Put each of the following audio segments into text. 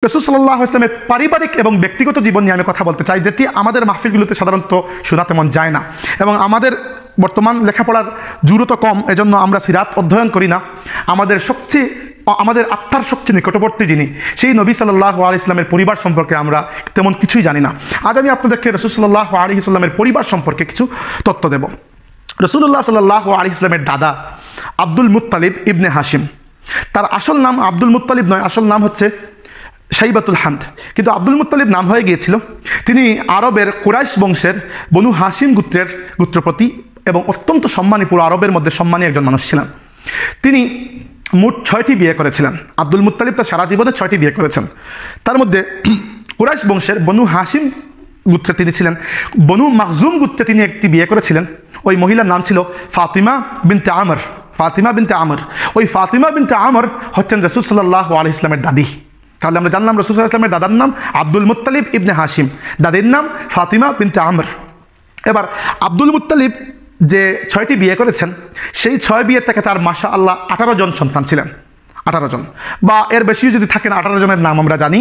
রাসূল সাল্লাল্লাহু আলাইহি ওয়াসাল্লামের পারিবারিক এবং ব্যক্তিগত জীবন নিয়ে আমি কথা বলতে চাই, যেটি আমাদের মাহফিলগুলোতে সাধারণত শোনা তেমন যায় না, এবং আমাদের বর্তমান লেখাপড়ার জরুরত কম, এজন্য আমরা সিরাত অধ্যয়ন করি না। আমাদের আত্মার সবচেয়ে নিকটবর্তী যিনি, সেই নবী সাল্লাল্লাহু আলাইহি ওয়াসাল্লামের পরিবার সম্পর্কে আমরা তেমন কিছুই জানি না। আজ আমি আপনাদেরকে রাসূল সাল্লাল্লাহু আলাইহি ওয়াসাল্লামের পরিবার সম্পর্কে কিছু তথ্য দেব। রাসূলুল্লাহ সাল্লাল্লাহু আলাইহি ওয়াসাল্লামের দাদা আব্দুল মুত্তালিব ইবনে হাশিম, তার আসল নাম আব্দুল মুত্তালিব নয়, আসল নাম হচ্ছে শাইবাতুল হামদ, কিন্তু আব্দুল মুত্তালিব নাম হয়ে গিয়েছিল। তিনি আরবের কুরাইশ বংশের বনু হাশিম গোত্রের গোত্রপতি এবং অত্যন্ত সম্মানী, পুরো আরবের মধ্যে সম্মানী একজন মানুষ ছিলেন। তিনি মোট 6টি বিয়ে করেছিলেন। আব্দুল মুত্তালিব তার সারা জীবনে 6টি বিয়ে করেছেন। তার মধ্যে কুরাইশ বংশের বনু হাশিম গোত্রে তিনি ছিলেন। বনু মাখজুম গোত্রে তিনি একটি বিয়ে করেছিলেন। ওই মহিলার নাম ছিল ফাতিমা বিনতে আমর। ফাতিমা বিনতে আমর, ওই ফাতিমা বিনতে আমর হচ্ছেন রাসূল সাল্লাল্লাহু আলাইহি ওয়াসাল্লামের দাদি। তাহলে আমরা জানলাম রাসূল সাল্লাল্লাহু আলাইহি ওয়াসাল্লামের দাদার নাম আব্দুল মুত্তালিব ইবনে হাশিম, দাদির নাম ফাতিমা বিনতে আমর। এবার আব্দুল মুত্তালিব যে 6টি বিয়ে করেছেন, সেই 6 বিয়ে থেকে তার মাশাআল্লাহ 18 জন সন্তান ছিলেন। 18 জন বা এর বেশিও যদি থাকেন, 18 জনের নাম আমরা জানি।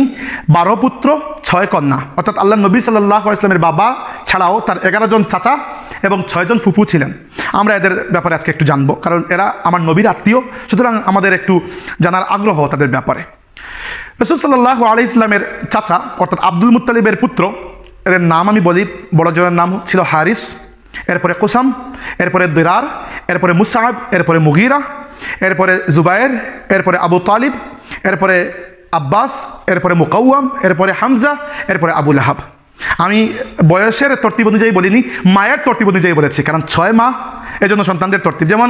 12 পুত্র 6 কন্যা, অর্থাৎ আল্লাহ নবী সাল্লাল্লাহু আলাইহি ওয়াসাল্লামের বাবা ছাড়াও তার 11 জন চাচা এবং 6 জন ফুফু ছিলেন। আমরা এদের ব্যাপারে আজকে একটু জানবো, কারণ এরা আমার নবীর আত্মীয়, সুতরাং আমাদের একটু জানার আগ্রহ তাদের ব্যাপারে। রাসূল সাল্লাল্লাহু আলাইহি ওয়াসাল্লামের চাচা অর্থাৎ আব্দুল মুত্তালিবের পুত্র, এর নাম আমি বলি। বড় জনের নাম ছিল হারিস, এরপরে কুসাম, এরপরে দিরার, এরপরে মুসআব, এরপরে মুগীরা, এরপরে জুবায়ের, এরপরে আবু তালিব, এরপরে আব্বাস, এরপরে মুকাওয়াম, এরপরে হামজা, এরপরে আবু লাহাব। আমি বয়সের তরতিব অনুযায়ী বলিনি, মায়ের তরতিব অনুযায়ী বলেছি, কারণ 6 মা, এজন্য সন্তানদের তরতিব। যেমন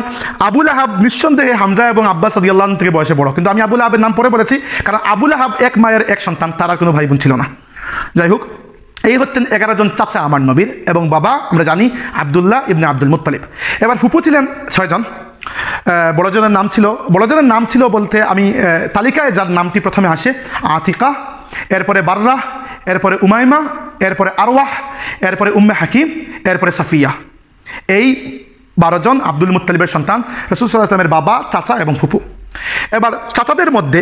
আবু লাহাব নিঃসন্দেহে হামজা এবং আব্বাস রাদিয়াল্লাহু আনহু থেকে বয়সে বড়, কিন্তু আমি আবু লাহাবের নাম পরে বলেছি, কারণ আবু লাহাব এক মায়ের এক সন্তান, তার আর কোনো ভাই বোন ছিল না। যাই হোক, এই হচ্ছেন 11 জন চাচা আমার নবীর, এবং বাবা আমরা জানি আব্দুল্লাহ ইবনে আব্দুল মুত্তালিব। এবার ফুপু ছিলেন 6 জন। বড়জনের নাম ছিল বলতে আমি তালিকায় যার নামটি প্রথমে আসে আতিকা, এরপরে বাররা, এরপরে উমাইমা, এরপরে আরওয়াহ, এরপরে উম্মে হাকিম, এরপরে সাফিয়া। এই 12 জন আব্দুল মুত্তালিবের সন্তান, রাসূল সাল্লাল্লাহু আলাইহি ওয়াসাল্লামের বাবা, চাচা এবং ফুপু। এবার চাচাদের মধ্যে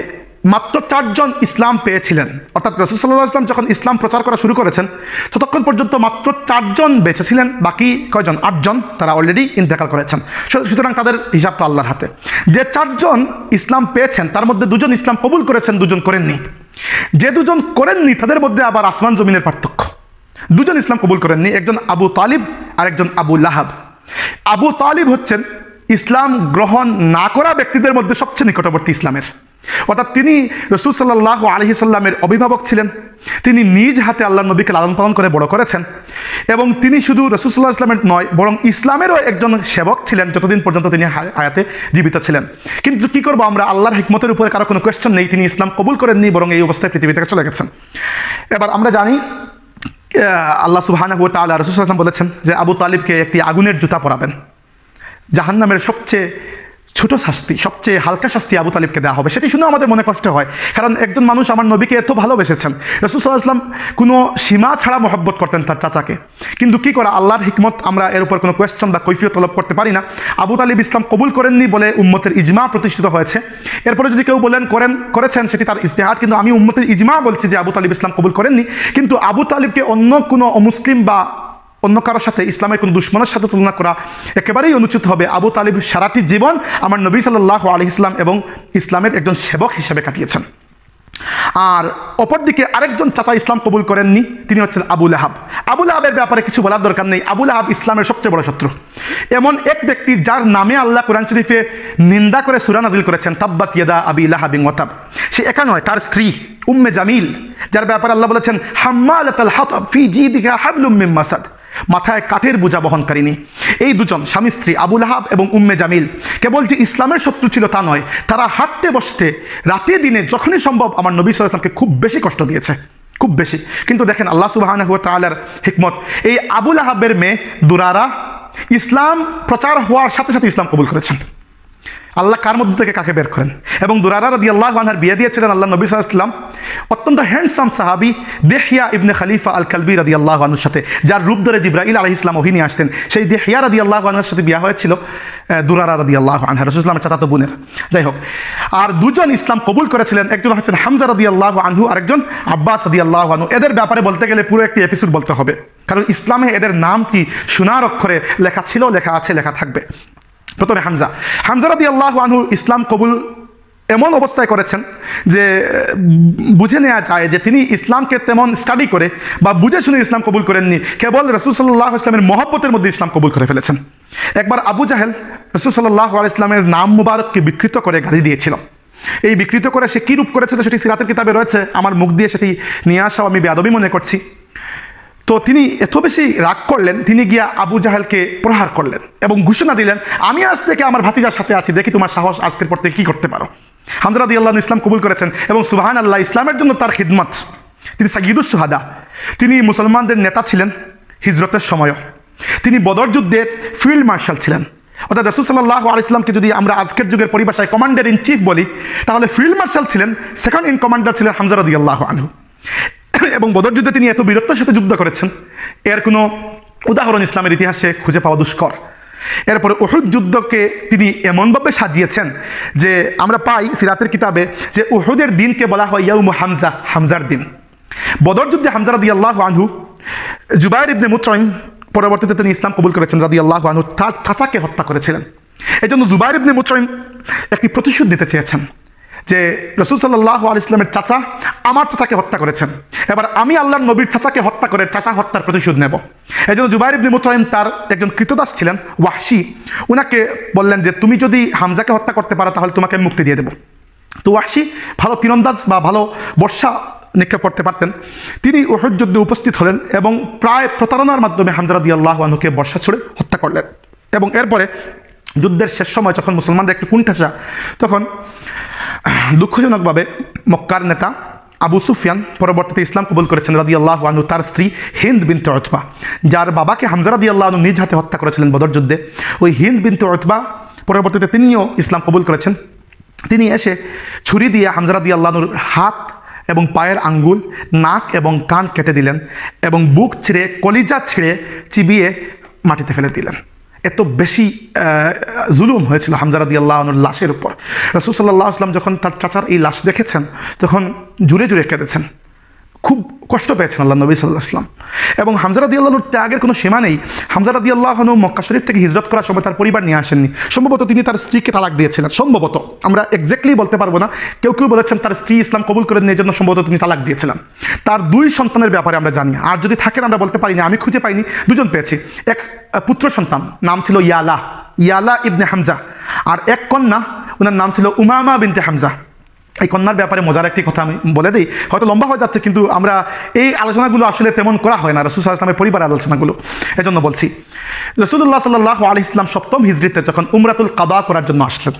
মাত্র 4 জন ইসলাম পেয়েছিলেন, অর্থাৎ রাসূল সাল্লাল্লাহু আলাইহি ওয়াসাল্লাম যখন ইসলাম প্রচার করা শুরু করেছেন ততক্ষণ পর্যন্ত মাত্র 4 জন বেঁচে ছিলেন। বাকি কয়জন? 8 জন, তারা অলরেডি ইন্তেকাল করেছেন। সুতরাং তাদের হিসাব তো আল্লাহর হাতে। যে 4 জন ইসলাম পেয়েছেন তার মধ্যে 2 জন ইসলাম কবুল করেছেন, 2 জন করেননি। যে 2 জন করেননি তাদের মধ্যে আবার আসমান জমিনের পার্থক্য। 2 জন ইসলাম কবুল করেননি, একজন আবু তালিব আর একজন আবু লাহাব। আবু তালিব হচ্ছেন ইসলাম গ্রহণ না করা ব্যক্তিদের মধ্যে সবচেয়ে নিকটবর্তী ইসলামের, অর্থাৎ তিনি রাসূল সাল্লাল্লাহু আলাইহি ওয়াসাল্লামের অভিভাবক ছিলেন। তিনি নিজ হাতে আল্লাহর নবীকে লালন পালন করে বড় করেছেন, এবং তিনি শুধু রাসূল সাল্লাল্লাহু আলাইহি ওয়াসাল্লামের নয়, বরং ইসলামেরও একজন সেবক ছিলেন যতদিন পর্যন্ত তিনি হায়াতে জীবিত ছিলেন। কিন্তু কি করব আমরা, আল্লাহর হিকমতের উপরে কারো কোনো কোয়েশ্চন নেই, তিনি ইসলাম কবুল করেননি, বরং এই অবস্থায় পৃথিবী থেকে চলে গেছেন। এবার আমরা জানি আল্লাহ সুবহানাহু ওয়া তাআলা রাসূল সাল্লাল্লাহু আলাইহি ওয়াসাল্লাম বলেছেন যে আবু তালিবকে একটি আগুনের জুতা পরাবেন। জাহান্নামের সবচেয়ে ছোট শাস্তি, সবচেয়ে হালকা শাস্তি আবু তালিবকে দেওয়া হবে। সেটি শুনে আমাদের মনে কষ্ট হয়, কারণ একজন মানুষ আমার নবীকে এত ভালোবেসেছেন। রাসূল সাল্লাল্লাহু আলাইহি ওয়াসাল্লাম কোনো সীমা ছাড়া মহব্বত করতেন তার চাচাকে, কিন্তু কি করা, আল্লাহর হিকমত, আমরা এর উপর কোনো কোয়েশ্চন বা কৈফিয়ত তলব করতে পারি না। আবু তালিব ইসলাম কবুল করেননি বলে উম্মতের ইজমা প্রতিষ্ঠিত হয়েছে। এরপরে যদি কেউ বলেন করেছেন, সেটি তার ইজতিহাদ, কিন্তু আমি উম্মতের ইজমা বলছি যে আবু তালিব ইসলাম কবুল করেননি। কিন্তু আবু তালিবকে অন্য কোনো অমুসলিম বা অন্য কারোর সাথে, ইসলামের কোনো দুশ্মনের সাথে তুলনা করা একেবারেই অনুচিত হবে। আবু তালিব সারাটি জীবন আমার নবী সাল্লাল্লাহু আলাইহি ওয়াসাল্লাম এবং ইসলামের একজন সেবক হিসেবে কাটিয়েছেন। আর অপরদিকে আরেকজন চাচা ইসলাম কবুল করেননি, তিনি হচ্ছেন আবু লাহাব। আবু লাহাবের ব্যাপারে কিছু বলার দরকার নেই। আবু লাহাব ইসলামের সবচেয়ে বড় শত্রু, এমন এক ব্যক্তি যার নামে আল্লাহ কোরআন শরীফে নিন্দা করে সূরা নাজিল করেছেন, তাব্বাত ইয়াদা আবি লাহাবিন ওয়া তাব। সে একা নয়, তার স্ত্রী উম্মে জামিল, যার ব্যাপারে আল্লাহ বলেছেন হাম্মালাতাল হাতাব ফি জিদিহা হাবলুম মিন মাসাদ, মাথায় কাঠের বোঝা বহনকারিনী। এই 2 জন স্বামী স্ত্রী আবু লাহাব এবং উম্মে জামিল কেবল যে ইসলামের শত্রু ছিল তা নয়, তারা হাঁটতে বসতে রাতে দিনে যখনই সম্ভব আমার নবী সাল্লাল্লাহু আলাইহি ওয়াসাল্লামকে খুব বেশি কষ্ট দিয়েছে, খুব বেশি। কিন্তু দেখেন আল্লাহ সুবহানাহু ওয়া তাআলার হিকমত, এই আবু লাহাবের মেয়ে দুরারা ইসলাম প্রচার হওয়ার সাথে সাথে ইসলাম কবুল করেছেন। আল্লাহ কার মধ্যে থেকে কাকে বের করেন। এবং দুরারা রাদিয়াল্লাহু আনহার বিয়ে দিয়েছিলেন আল্লাহ নবী সাল্লাল্লাহু আলাইহি ওয়াসাল্লাম অত্যন্ত হ্যান্ডসাম সাহাবী দিহইয়া ইবনে খলিফা আল কালবি রাদিয়াল্লাহু আনহুর সাথে, যার রূপ ধরে জিবরাইল আলাইহিস সালাম ওহী নিয়ে আসতেন। সেই দিহইয়া রাদিয়াল্লাহু আনহার সাথে বিয়ে হয়েছিল দুরারা রাদিয়াল্লাহু আনহা, রাসূলুল্লাহ সাল্লাল্লাহু আলাইহি ওয়াসাল্লামের চাচাতো বোনের। যাই হোক, আর দুজন ইসলাম কবুল করেছিলেন, একজন হচ্ছেন হামজা রাদিয়াল্লাহু আনহু, আরেকজন আব্বাস রাদিয়াল্লাহু আনহু। এদের ব্যাপারে বলতে গেলে পুরো একটি এপিসোড বলতে হবে, কারণ ইসলামে এদের নাম কি সোনার অক্ষরে লেখা ছিল, লেখা আছে, লেখা থাকবে। প্রথমে হামজা রাদিয়াল্লাহু আনহু ইসলাম কবুল এমন অবস্থায় করেছেন যে বুঝে নেওয়া যায় যে তিনি ইসলামকে তেমন স্টাডি করে বা বুঝে শুনে ইসলাম কবুল করেননি, কেবল রাসূল সাল্লাল্লাহু আলাইহি ওয়াসাল্লামের মহব্বতের মধ্যে ইসলাম কবুল করে ফেলেছেন। একবার আবু জাহেল রাসূল সাল্লাল্লাহু আলাইহি ওয়াসাল্লামের নাম মুবারককে বিকৃত করে গালি দিয়েছিল। এই বিকৃত করে সে কী রূপ করেছিল সেটি সিরাতের কিতাবে রয়েছে, আমার মুখ দিয়ে সেটি নিয়ে আসাও আমি বেয়াদবি মনে করছি। তো তিনি এত বেশি রাগ করলেন, তিনি গিয়া আবু জাহেলকে প্রহার করলেন এবং ঘোষণা দিলেন, আমি আজ থেকে আমার ভাতিজার সাথে আছি, দেখি তোমার সাহস আজকের পর থেকে কী করতে পারো। হামজা রাদিয়াল্লাহু আনহু ইসলাম কবুল করেছেন এবং সুবহানাল্লাহ, ইসলামের জন্য তার খিদমত, তিনি সাইয়্যিদুশ শুহাদা, তিনি মুসলমানদের নেতা ছিলেন হিজরতের সময়ও, তিনি বদর যুদ্ধের ফিল্ড মার্শাল ছিলেন। অর্থাৎ রাসূল সাল্লাল্লাহু আলাইহি ওয়াসাল্লামকে যদি আমরা আজকের যুগের পরিভাষায় কমান্ডার ইন চিফ বলি, তাহলে ফিল্ড মার্শাল ছিলেন, সেকেন্ড ইন কমান্ডার ছিলেন হামজা রাদিয়াল্লাহু আনহু। এবং বদর যুদ্ধে তিনি এত বীরত্বের সাথে যুদ্ধ করেছেন, এর কোনো উদাহরণ ইসলামের ইতিহাসে খুঁজে পাওয়া দুষ্কর। এরপরে উহুদ যুদ্ধকে তিনি এমনভাবে সাজিয়েছেন যে আমরা পাই সিরাতের কিতাবে যে উহুদের দিনকে বলা হয় ইয়াউম হামজা, হামজার দিন। বদর যুদ্ধে হামজা রাদিয়াল্লাহু আনহু জুবাইর ইবনে মুতঈম, পরবর্তীতে তিনি ইসলাম কবুল করেছেন রাদিয়াল্লাহু আনহু, তার চাচাকে হত্যা করেছিলেন। এই জন্য জুবাইর ইবনে মুতঈম একটি প্রতিশোধ নিতে চেয়েছেন যে রাসূল সাল্লাল্লাহু আলাইহি ওয়াসাল্লামের চাচা আমার চাচাকে হত্যা করেছেন, এবার আমি আল্লাহর নবীর চাচাকে হত্যা করে চাচা হত্যার প্রতিশোধ নেব। এই জন্য জুবাইর ইবনে মুতঈম তার একজন কৃতদাস ছিলেন ওয়াহশী, উনাকে বললেন যে তুমি যদি হামজাকে হত্যা করতে পারো তাহলে তোমাকে মুক্তি দিয়ে দেব। তো ওয়াহশী ভালো তীরন্দাজ বা ভালো বর্ষা নিক্ষেপ করতে পারতেন, তিনি উহুদ যুদ্ধে উপস্থিত হলেন এবং প্রায় প্রতারণার মাধ্যমে হামজা রাদিয়াল্লাহু আনহুকে বর্ষা ছুড়ে হত্যা করলেন। এবং এরপরে যুদ্ধের শেষ সময় যখন মুসলমানরা একটু কুণ্ঠাসা, তখন দুঃখজনকভাবে মক্কার নেতা আবু সুফিয়ান, পরবর্তীতে ইসলাম কবুল করেছেন রাদিয়াল্লাহু আনহু, তার স্ত্রী হিন্দ বিনতে উতবা, যার বাবাকে হামজা রাদিয়াল্লাহু আনহু নিজ হাতে হত্যা করেছিলেন বদর যুদ্ধে, ওই হিন্দ বিনতে উতবা পরবর্তীতে তিনিও ইসলাম কবুল করেছেন। তিনি এসে ছুরি দিয়ে হামজা রাদিয়াল্লাহু আনহুর হাত এবং পায়ের আঙ্গুল, নাক এবং কান কেটে দিলেন এবং বুক ছিঁড়ে, কলিজা ছিঁড়ে চিবিয়ে মাটিতে ফেলে দিলেন। এত বেশি জুলুম হয়েছিল হামজা রাদিয়াল্লাহু আনহুর লাশের উপর। রাসূল সাল্লাল্লাহু আলাইহি ওয়াসাল্লাম যখন তার চাচার এই লাশ দেখেছেন তখন জুড়ে জুড়ে কেঁদেছেন, খুব কষ্ট পেয়েছেন আল্লাহ নবী সাল্লাল্লাহু আলাইহি ওয়াসাল্লাম। এবং হামজা রাদিয়াল্লাহু আনহুর ত্যাগের কোনো সীমা নেই। হামজা রাদিয়াল্লাহু আনহু মক্কা শরীফ থেকে হিজরত করার সময় তার পরিবার নিয়ে আসেননি, সম্ভবত তিনি তার স্ত্রীকে তালাক দিয়েছিলেন, সম্ভবত, আমরা এক্স্যাক্টলি বলতে পারবো না। কেউ কেউ বলেছেন তার স্ত্রী ইসলাম কবুল করে নেওয়ার জন্য সম্ভবত তিনি তালাক দিয়েছিলেন। তার 2 সন্তানের ব্যাপারে আমরা জানি, আর যদি থাকেন আমরা বলতে পারি না, আমি খুঁজে পাইনি, 2জন পেয়েছি। এক পুত্র সন্তান, নাম ছিল ইয়ালা ইবনে হামজা, আর এক কন্যা, ওনার নাম ছিল উমামা বিনতে হামজা। এই কন্যার ব্যাপারে মজার একটি কথা আমি বলে দিই, হয়তো লম্বা হয়ে যাচ্ছে, কিন্তু আমরা এই আলোচনাগুলো আসলে তেমন করা হয় না রাসূল সাল্লাল্লাহু আলাইহি ওয়াসাল্লামের পরিবারের আলোচনাগুলো, এজন্য বলছি। রাসূলুল্লাহ সাল্লাল্লাহু আলাইহি ওয়াসাল্লাম 7ম হিজরিতে যখন উমরাতুল কাদা করার জন্য আসলেন,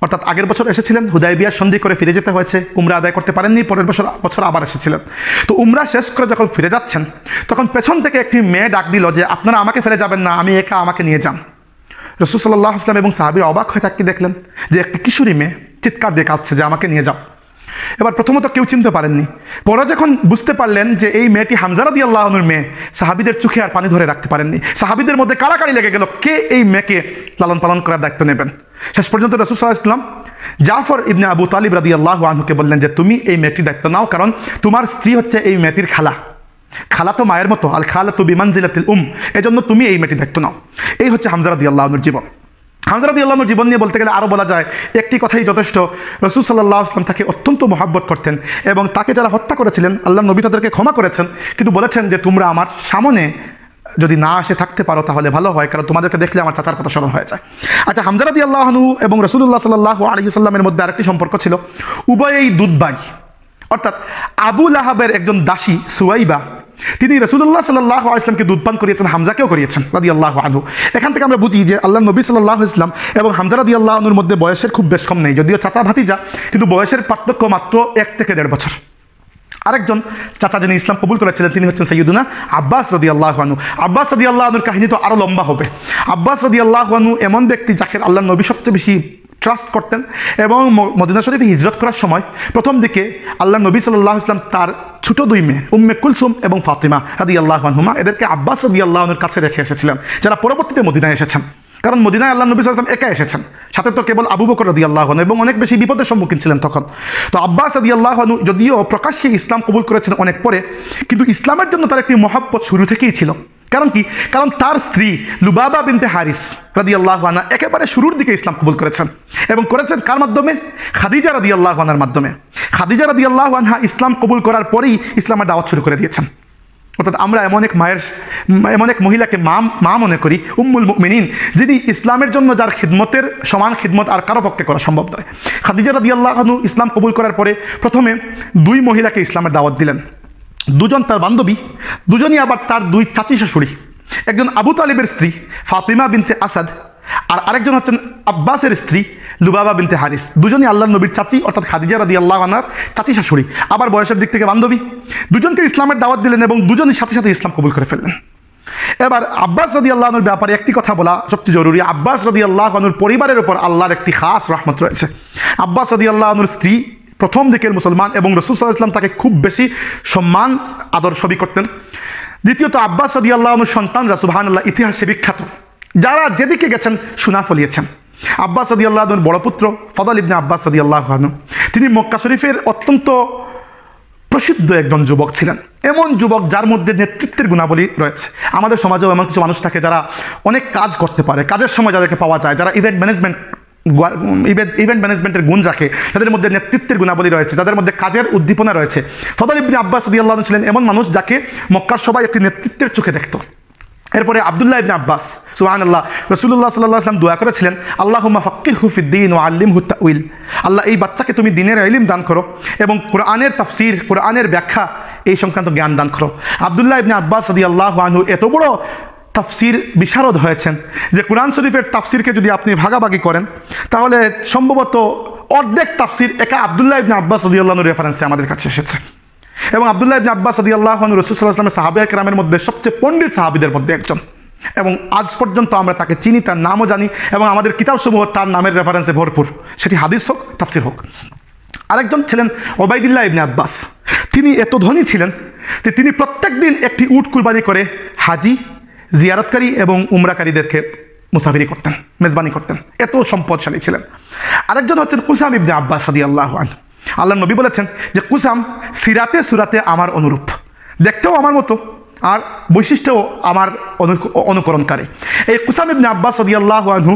অর্থাৎ আগের বছর এসেছিলেন, হুদায়বিয়ার সন্ধি করে ফিরে যেতে হয়েছে, উমরা আদায় করতে পারেননি, পরের বছর আবার এসেছিলেন। তো উমরা শেষ করে যখন ফিরে যাচ্ছেন তখন পেছন থেকে একটি মেয়ে ডাক দিল যে আপনারা আমাকে ফেলে যাবেন না, আমি একা, আমাকে নিয়ে যান। রাসূল সাল্লাল্লাহু আলাইহি ওয়াসাল্লাম এবং সাহাবীরা অবাক হয়ে তাকিয়ে দেখলেন যে একটি কিশোরী মেয়ে চিৎকার দিয়ে কাঁদছে যে আমাকে নিয়ে যাও। এবার প্রথমত কেউ চিনতে পারেননি, পরে যখন বুঝতে পারলেন যে এই মেয়েটি হামজা রাদিয়াল্লাহু আনহুর মেয়ে, সাহাবীদের চোখে আর পানি ধরে রাখতে পারেননি, সাহাবীদের মধ্যে কাড়াকাড়ি লেগে গেল কে এই মেয়েকে লালন পালন করার দায়িত্ব নেবেন। শেষ পর্যন্ত রাসূল সাল্লাল্লাহু আলাইহি ওয়াসাল্লাম জাফর ইবনে আবু তালিব রাদিয়াল্লাহু আনহুকে বললেন যে তুমি এই মেয়েটির দায়িত্ব নাও, কারণ তোমার স্ত্রী হচ্ছে এই মেয়েটির খালা, খালা তো মায়ের মতো, আল খালাতু বিমানজিলাতিল এজন্য তুমি এই মেয়েটির দায়িত্ব নাও। এই হচ্ছে হামজা রাদিয়াল্লাহু আনহুর জীবন। হামজা রাদিয়াল্লাহু আনহুর জীবন নিয়ে বলতে গেলে আরও বলা যায়, একটি কথাই যথেষ্ট, রাসূল সাল্লাল্লাহু আলাইহি ওয়াসাল্লাম তাকে অত্যন্ত মহব্বত করতেন এবং তাকে যারা হত্যা করেছিলেন আল্লাহর নবী তাদেরকে ক্ষমা করেছেন, কিন্তু বলেছেন যে তোমরা আমার সামনে যদি না আসে থাকতে পারো তাহলে ভালো হয়, কারণ তোমাদেরকে দেখলে আমার চাচার কথা স্মরণ হয়ে যায়। আচ্ছা, হামজা রাদিয়াল্লাহু আনহু এবং রাসূলুল্লাহ সাল্লাল্লাহু আলাইহি ওয়াসাল্লামের মধ্যে আরেকটি সম্পর্ক ছিল, উভয়েই দুধ ভাই। অর্থাৎ আবু লাহাবের একজন দাসী সুয়াইবা, তিনি রাসূলুল্লাহ সাল্লাল্লাহু আলাইহি ওয়াসাল্লামকে দুধ পান করিয়েছেন, হামজাকেও করিয়েছেন রাদিয়াল্লাহু আনহু। এখান থেকে আমরা বুঝি যে আল্লাহর নবী সাল্লাল্লাহু আলাইহি ওয়াসাল্লাম এবং হামজা রাদিয়াল্লাহু আনহুর মধ্যে বয়সের খুব বেশ কম নেই, যদিও চাচা ভাতিজা, কিন্তু বয়সের পার্থক্য মাত্র 1 থেকে 1.5 বছর। আরেকজন চাচা যিনি ইসলাম কবুল করেছিলেন তিনি হচ্ছেন সাইয়্যিদুনা আব্বাস রাদিয়াল্লাহু আনহু। আব্বাস রাদিয়াল্লাহু আনহুর কাহিনী তো আরও লম্বা হবে। আব্বাস রাদিয়াল্লাহু আনহু এমন ব্যক্তি যাকে আল্লাহর নবী সবচেয়ে বেশি ট্রাস্ট করতেন এবং মদিনা শরীফে হিজরত করার সময় প্রথম দিকে আল্লাহ নবী সাল্লাল্লাহু আলাইহি ওয়াসাল্লাম তার ছোট দুই মেয়ে উম্মে কুলসুম এবং ফাতিমা রাদিয়াল্লাহু আনহুমা এদেরকে আব্বাস রাদিয়াল্লাহু আনহুর কাছে রেখে এসেছিলেন, যারা পরবর্তীতে মদিনায় এসেছেন। কারণ মদিনায় আল্লাহ নবী সাল্লাল্লাহু আলাইহি ওয়াসাল্লাম একা এসেছেন, সাথে তো কেবল আবু বকর রাদিয়াল্লাহু আনহু এবং অনেক বেশি বিপদের সম্মুখীন ছিলেন তখন। তো আব্বাস রাদিয়াল্লাহু আনহু যদিও প্রকাশ্যে ইসলাম কবুল করেছেন অনেক পরে, কিন্তু ইসলামের জন্য তার একটি মহব্বত শুরু থেকেই ছিল। কারণ কি? কারণ তার স্ত্রী লুবাবা বিনতে হারিস রাদিয়াল্লাহু আনহা একেবারে শুরুর দিকে ইসলাম কবুল করেছেন, এবং করেছেন কার মাধ্যমে? খাদিজা রাদিয়াল্লাহু আনহার মাধ্যমে। খাদিজা রাদিয়াল্লাহু আনহা ইসলাম কবুল করার পরেই ইসলামের দাওয়াত শুরু করে দিয়েছেন। অর্থাৎ আমরা এমন এক মহিলাকে মা মনে করি, উম্মুল মুমিনিন, যিনি ইসলামের জন্য যার খিদমতের সমান খিদমত আর কারো পক্ষে করা সম্ভব নয়। খাদিজা রাদিয়াল্লাহু আনহা ইসলাম কবুল করার পরে প্রথমে দুই মহিলাকে ইসলামের দাওয়াত দিলেন। দুজন তার বান্ধবী, দুজনই আবার তার দুই চাচি শাশুড়ি। একজন আবু তালিবের স্ত্রী ফাতিমা বিনতে আসাদ, আর আরেকজন হচ্ছেন আব্বাসের স্ত্রী লুবাবা বিনতে হারিস। দুজনই আল্লাহ নবীর চাচি অর্থাৎ খাদিজা রাদিয়াল্লাহু আনহার চাচি শাশুড়ি, আবার বয়সের দিক থেকে বান্ধবী। দুজনকে ইসলামের দাওয়াত দিলেন এবং দুজনই সাথে সাথে ইসলাম কবুল করে ফেললেন। এবার আব্বাস রাদিয়াল্লাহু আনহুর ব্যাপারে একটি কথা বলা সবচেয়ে জরুরি। আব্বাস রাদিয়াল্লাহু আনহুর পরিবারের উপর আল্লাহর একটি খাস রহমত রয়েছে। আব্বাস রাদিয়াল্লাহু আনহুর স্ত্রী প্রথম দিকের মুসলমান এবং রাসূল সাল্লাল্লাহু আলাইহি ওয়াসাল্লাম তাকে খুব বেশি সম্মান আদর সবই করতেন। দ্বিতীয়ত আব্বাস রাদিয়াল্লাহু আনহুর সন্তানরা সুবহানাল্লাহ ইতিহাসে বিখ্যাত, যারা যেদিকে গেছেন সুনা ফলিয়েছেন। আব্বাস রাদিয়াল্লাহু আনহুর বড় পুত্র ফদল ইবনে আব্বাস রাদিয়াল্লাহু আনহু, তিনি মক্কা শরীফের অত্যন্ত প্রসিদ্ধ একজন যুবক ছিলেন। এমন যুবক যার মধ্যে নেতৃত্বের গুণাবলী রয়েছে। আমাদের সমাজেও এমন কিছু মানুষ থাকে যারা অনেক কাজ করতে পারে, কাজের সময় যাদেরকে পাওয়া যায়, যারা ইভেন্ট ম্যানেজমেন্টের গুণ রাখে, যাদের মধ্যে নেতৃত্বের গুণাবলী রয়েছে, যাদের মধ্যে কাজের উদ্দীপনা রয়েছে। ফদল ইবনে আব্বাস রাদিয়াল্লাহু আনহু ছিলেন এমন মানুষ যাকে মক্কার সবাই একটি নেতৃত্বের চোখে দেখত। এরপরে আব্দুল্লাহ ইবনে আব্বাস, সুবহানাল্লাহ, রাসূলুল্লাহ সাল্লাল্লাহু আলাইহি ওয়াসাল্লাম দোয়া করেছিলেন, আল্লাহুম্মা ফাক্কিহহু ফিদ্দীন ওয়া আল্লিমহু তা'উইল। আল্লাহ এই বাচ্চাকে তুমি দ্বীনের ইলম দান করো এবং কোরআনের তাফসীর, কোরআনের ব্যাখ্যা এই সংক্রান্ত জ্ঞান দান করো। আব্দুল্লাহ ইবনে আব্বাস রাদিয়াল্লাহু আনহু এত বড় তাফসীর বিশারদ হয়েছেন যে কোরআন শরীফের তাফসীরকে যদি আপনি ভাগাভাগি করেন তাহলে সম্ভবত অর্ধেক তাফসীর একা আব্দুল্লাহ ইবনে আব্বাস রাদিয়াল্লাহু আনহুর রেফারেন্সে আমাদের কাছে এসেছে। এবং আব্দুল্লাহ ইবনে আব্বাস রাদিয়াল্লাহু আনহু রাসূল সাল্লাল্লাহু আলাইহি ওয়াসাল্লামের সাহাবায়ে কেরামের মধ্যে সবচেয়ে পণ্ডিত সাহাবীদের মধ্যে একজন, এবং আজ পর্যন্ত আমরা তাকে চিনি, তার নামও জানি, এবং আমাদের কিতাবসমূহ তার নামের রেফারেন্সে ভরপুর, সেটি হাদিস হোক তাফসীর হোক। আরেকজন ছিলেন ওবাইদুল্লাহ ইবনে আব্বাস। তিনি এত ধনী ছিলেন যে তিনি প্রত্যেক দিন একটি উট কুরবানি করে হাজি, জিয়ারতকারী এবং উমরাকারীদেরকে মুসাফিরি করতেন, মেজবানি করতেন, এত সম্পদশালী ছিলেন। আরেকজন হচ্ছেন কুসাম ইবনে আব্বাস রাদিয়াল্লাহু আনহু। আল্লাহ নবী বলেছেন যে কুসাম সিরাতে সুরাতে আমার অনুরূপ, দেখতেও আমার মতো আর বৈশিষ্ট্যও আমার অনুকরণকারী। এই কুসাম ইবনে আব্বাস রাদিয়াল্লাহু আনহু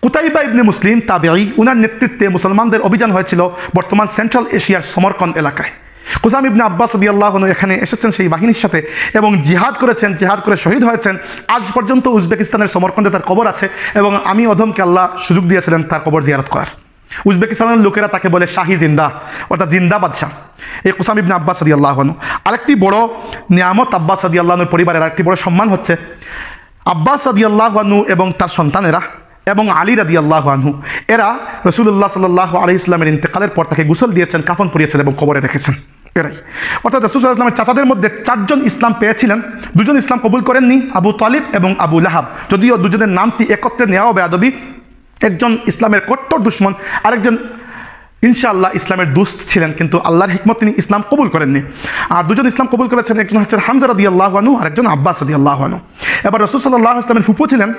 কুতাইবা ইবনে মুসলিম তাবেঈ, উনার নেতৃত্বে মুসলমানদের অভিযান হয়েছিল বর্তমান সেন্ট্রাল এশিয়ার সমরকন্দ এলাকায়। কুসাম ইবনে আব্বাস রাদিয়াল্লাহু আনহু এখানে এসেছেন সেই বাহিনীর সাথে এবং জিহাদ করেছেন, জিহাদ করে শহীদ হয়েছেন। আজ পর্যন্ত উজবেকিস্তানের সমরকন্দে তার কবর আছে এবং আমি অধমকে আল্লাহ সুযোগ দিয়েছিলেন তার কবর জিয়ারত করার। উজবেকিস্তানের লোকেরা তাকে বলে শাহী জিন্দা, অর্থাৎ জিন্দা বাদশাহ, এই কুসাম ইবনে আব্বাস রাদিয়াল্লাহু আনহু। আরেকটি বড় নিয়ামত আব্বাস রাদিয়াল্লাহু আনহুর পরিবারের আরেকটি বড় সম্মান হচ্ছে আব্বাস রাদিয়াল্লাহু আনহু এবং তার সন্তানেরা এবং আলী রাদিয়াল্লাহু আনহু, এরা রাসূলুল্লাহ সাল্লাল্লাহু আলাইহি ওয়াসাল্লামের ইন্তেকালের পর তাকে গোসল দিয়েছেন, কাফন পরিয়েছেন এবং কবরে রেখেছেন। এরাই অর্থাৎ রাসূল সাল্লাল্লাহু আলাইহি ওয়াসাল্লামের চাচাদের মধ্যে 4 জন ইসলাম পেয়েছিলেন, 2 জন ইসলাম কবুল করেননি, আবু তালিব এবং আবু লাহাব। যদিও দুজনের নামটি একত্রে নেওয়াও বেয়াদবি, একজন ইসলামের কট্টর দুশ্মন, আরেকজন ইনশাআল্লাহ ইসলামের দোস্ত ছিলেন, কিন্তু আল্লাহর হিকমত তিনি ইসলাম কবুল করেননি। আর 2 জন ইসলাম কবুল করেছেন, একজন হচ্ছেন হামজা রাদিয়াল্লাহু আনহু, আরেকজন আব্বাস রাদিয়াল্লাহু আনহু। এবার রাসূল সাল্লাল্লাহু আলাইহি ওয়াসাল্লামের ফুফু ছিলেন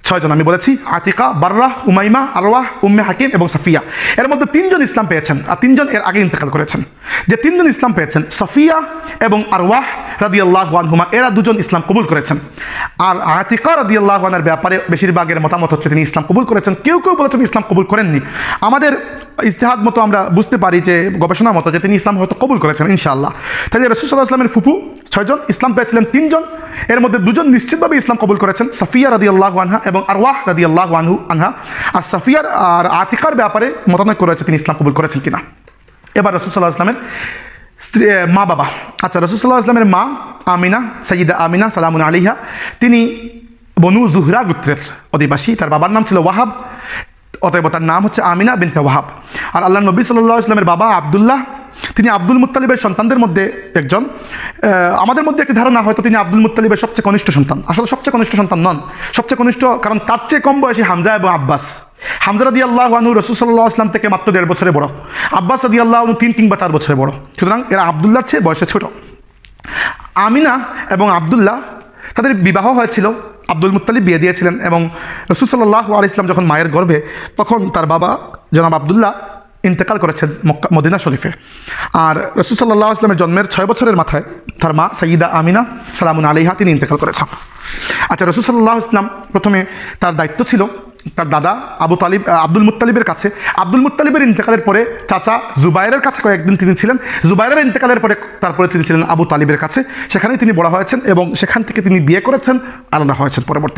6 জন, আমি বলেছি আতিকা, বাররাহ, উমাইমা, আরওয়াহ, উম্মে হাকিম এবং সাফিয়া। এর মধ্যে 3 জন ইসলাম পেয়েছেন আর 3 জন এর আগে ইন্তেকাল করেছেন। যে 3 জন ইসলাম পেয়েছেন, সাফিয়া এবং আরওয়াহ রাদিয়াল্লাহু আনহুমা, এরা 2 জন ইসলাম কবুল করেছেন। আর আতিকা রাদিয়াল্লাহু আনহার ব্যাপারে বেশিরভাগের মতামত হচ্ছে তিনি ইসলাম কবুল করেছেন, কেউ কেউ বলেছেন ইসলাম কবুল করেননি। আমাদের ইজতিহাদ মতো আমরা বুঝতে পারি যে গবেষণা মতো যে তিনি ইসলাম হয়তো কবুল করেছেন ইনশাআল্লাহ। তাহলে রাসূল সাল্লাল্লাহু আলাইহি ওয়াসাল্লামের ফুফু 6 জন, ইসলাম পেয়েছিলেন 3 জন, এর মধ্যে 2 জন নিশ্চিতভাবে ইসলাম কবুল করেছেন, সাফিয়া রাদিয়াল্লাহু আনহা এবং আরওয়াহ রাদিয়াল্লাহু আনহা। আর সাফিয়ার আর আতিকার ব্যাপারে মতানৈক্য রয়েছে তিনি ইসলাম কবুল করেছেন কিনা। এবার রাসূল সাল্লাল্লাহু আলাইহি ওয়াসাল্লামের স্ত্রী, মা বাবা। আচ্ছা, রাসূল সাল্লাল্লাহু আলাইহি ওয়াসাল্লামের মা আমিনা, সাইয়্যিদা আমিনা সালামুন আলাইহা, তিনি বনু জুহরা গোত্রের অধিবাসী। তার বাবার নাম ছিল ওয়াহাব, অতএব তার নাম হচ্ছে আমিনা বিনতে ওয়াহাব। আর আল্লাহ নবী সাল্লাল্লাহু আলাইহি ওয়াসাল্লামের বাবা আব্দুল্লাহ তিনি আব্দুল মুত্তালিবের সন্তানদের মধ্যে একজন। আমাদের মধ্যে একটি ধারণা, হয়তো তিনি আব্দুল মুত্তালিবের সবচেয়ে কনিষ্ঠ সন্তান। আসলে সবচেয়ে কনিষ্ঠ সন্তান নন, সবচেয়ে কনিষ্ঠ, কারণ তার চেয়ে কম বয়সী হামজা এবং আব্বাস। হামজা রাদিয়াল্লাহু আনহু রাসূল সাল্লাল্লাহু আলাইহি ওয়াসাল্লাম থেকে মাত্র 1.5 বছরের বড়, আব্বাস রাদিয়াল্লাহু আনহু 3 কিংবা 4 বছরের বড়। সুতরাং এরা আব্দুল্লাহর চেয়ে বয়সে ছোট। আমিনা এবং আব্দুল্লাহ, তাদের বিবাহ হয়েছিল, আব্দুল মুত্তালিব বিয়ে দিয়েছিলেন, এবং রাসূল সাল্লাল্লাহু আলাইহি ওয়াসাল্লাম যখন মায়ের গর্ভে, তখন তার বাবা জনাব আব্দুল্লাহ ইন্তেকাল করেছেন মদিনা শরীফে। আর রাসূল সাল্লাল্লাহু আলাইহি ওয়াসাল্লামের জন্মের 6 বছরের মাথায় তার মা সাইয়্যিদা আমিনা সালামুন আলাইহা তিনি ইন্তেকাল করেছেন। আচ্ছা, রাসূল সাল্লাল্লাহু আলাইহি ওয়াসাল্লাম প্রথমে তার দায়িত্ব ছিল তার দাদা আব্দুল মুত্তালিবের কাছে। আব্দুল মুত্তালিবের ইন্তেকালের পরে চাচা জুবাইরের কাছে কয়েকদিন তিনি ছিলেন। জুবাইরের ইন্তেকালের পরে তারপরে তিনি ছিলেন আবু তালিবের কাছে। সেখানেই তিনি বড় হয়েছেন এবং সেখান থেকে তিনি বিয়ে করেছেন, আলাদা হয়েছেন পরবর্তীতে।